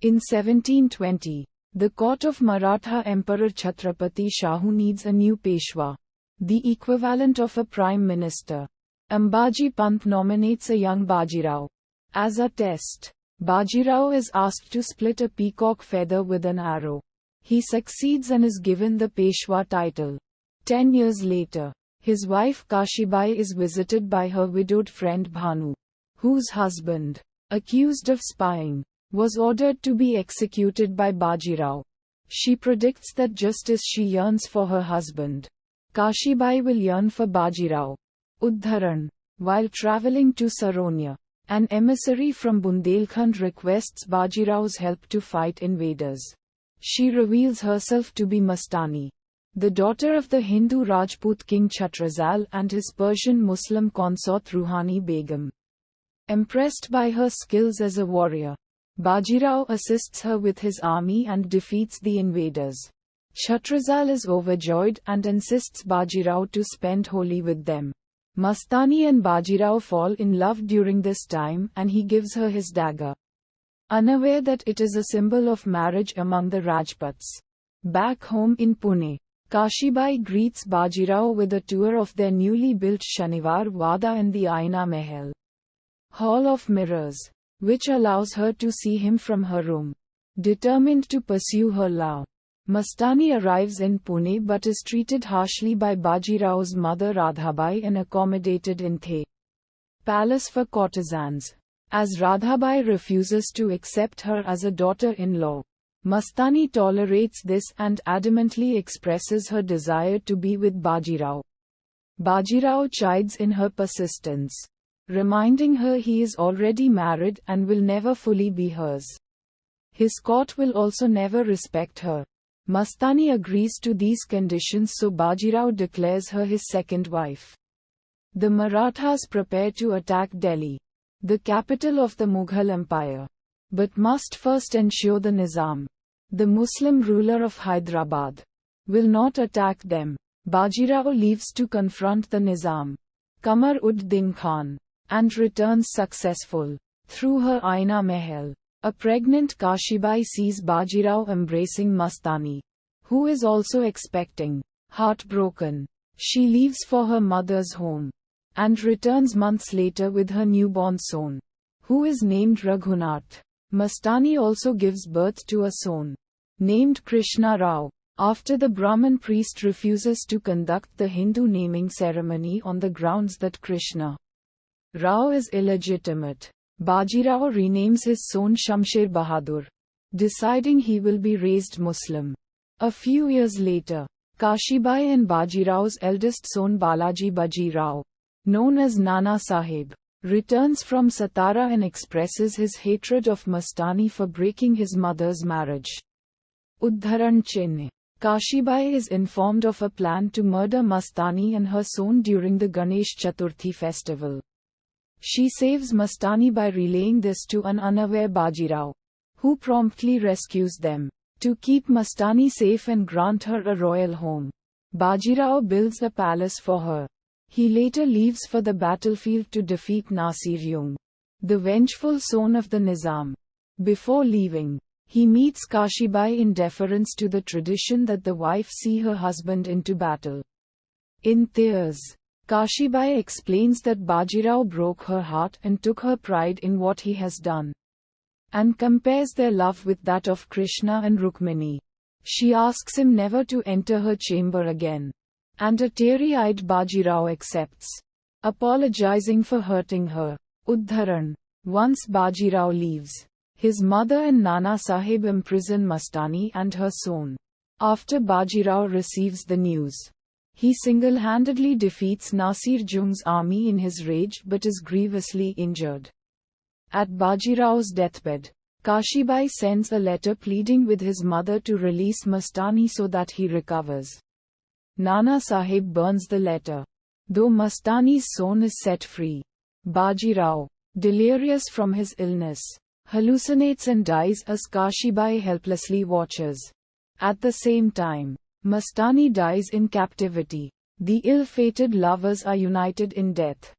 In 1720, the court of Maratha Emperor Chhatrapati Shahu needs a new Peshwa, the equivalent of a prime minister. Ambaji Pant nominates a young Bajirao. As a test, Bajirao is asked to split a peacock feather with an arrow. He succeeds and is given the Peshwa title. 10 years later, his wife Kashibai is visited by her widowed friend Bhanu, whose husband, accused of spying, was ordered to be executed by Bajirao. She predicts that just as she yearns for her husband, Kashibai will yearn for Bajirao. Uddharan. While travelling to Saronia, an emissary from Bundelkhand requests Bajirao's help to fight invaders. She reveals herself to be Mastani, the daughter of the Hindu Rajput king Chhatrazal and his Persian Muslim consort Ruhani Begum. Impressed by her skills as a warrior, Bajirao assists her with his army and defeats the invaders. Chhatrazal is overjoyed and insists Bajirao to spend Holi with them. Mastani and Bajirao fall in love during this time and he gives her his dagger, unaware that it is a symbol of marriage among the Rajputs. Back home in Pune, Kashibai greets Bajirao with a tour of their newly built Shanivar Wada and the Aina Mahal, Hall of Mirrors, which allows her to see him from her room. Determined to pursue her love, Mastani arrives in Pune but is treated harshly by Bajirao's mother Radhabai and accommodated in the palace for courtesans. As Radhabai refuses to accept her as a daughter-in-law, Mastani tolerates this and adamantly expresses her desire to be with Bajirao. Bajirao chides in her persistence, reminding her he is already married and will never fully be hers. His court will also never respect her. Mastani agrees to these conditions, so Bajirao declares her his second wife. The Marathas prepare to attack Delhi, the capital of the Mughal Empire, but must first ensure the Nizam, the Muslim ruler of Hyderabad, will not attack them. Bajirao leaves to confront the Nizam, Qamar-ud-Din Khan, and returns successful. Through her Aina Mahal, a pregnant Kashibai sees Bajirao embracing Mastani, who is also expecting. Heartbroken, she leaves for her mother's home, and returns months later with her newborn son, who is named Raghunath. Mastani also gives birth to a son, named Krishna Rao, after the Brahmin priest refuses to conduct the Hindu naming ceremony on the grounds that Krishna Rao is illegitimate. Bajirao renames his son Shamsher Bahadur, deciding he will be raised Muslim. A few years later, Kashibai and Bajirao's eldest son Balaji Bajirao, known as Nana Sahib, returns from Satara and expresses his hatred of Mastani for breaking his mother's marriage. Uddharan Chinna. Kashibai is informed of a plan to murder Mastani and her son during the Ganesh Chaturthi festival. She saves Mastani by relaying this to an unaware Bajirao, who promptly rescues them. To keep Mastani safe and grant her a royal home, Bajirao builds a palace for her. He later leaves for the battlefield to defeat Nasir Jung, the vengeful son of the Nizam. Before leaving, he meets Kashibai in deference to the tradition that the wife see her husband into battle. In tears, Kashibai explains that Bajirao broke her heart and took her pride in what he has done, and compares their love with that of Krishna and Rukmini. She asks him never to enter her chamber again, and a teary-eyed Bajirao accepts, apologizing for hurting her. Uddharan. Once Bajirao leaves, his mother and Nana Sahib imprison Mastani and her son. After Bajirao receives the news, he single-handedly defeats Nasir Jung's army in his rage but is grievously injured. At Bajirao's deathbed, Kashibai sends a letter pleading with his mother to release Mastani so that he recovers. Nana Sahib burns the letter, though Mastani's son is set free. Bajirao, delirious from his illness, hallucinates and dies as Kashibai helplessly watches. At the same time, Mastani dies in captivity. The ill-fated lovers are united in death.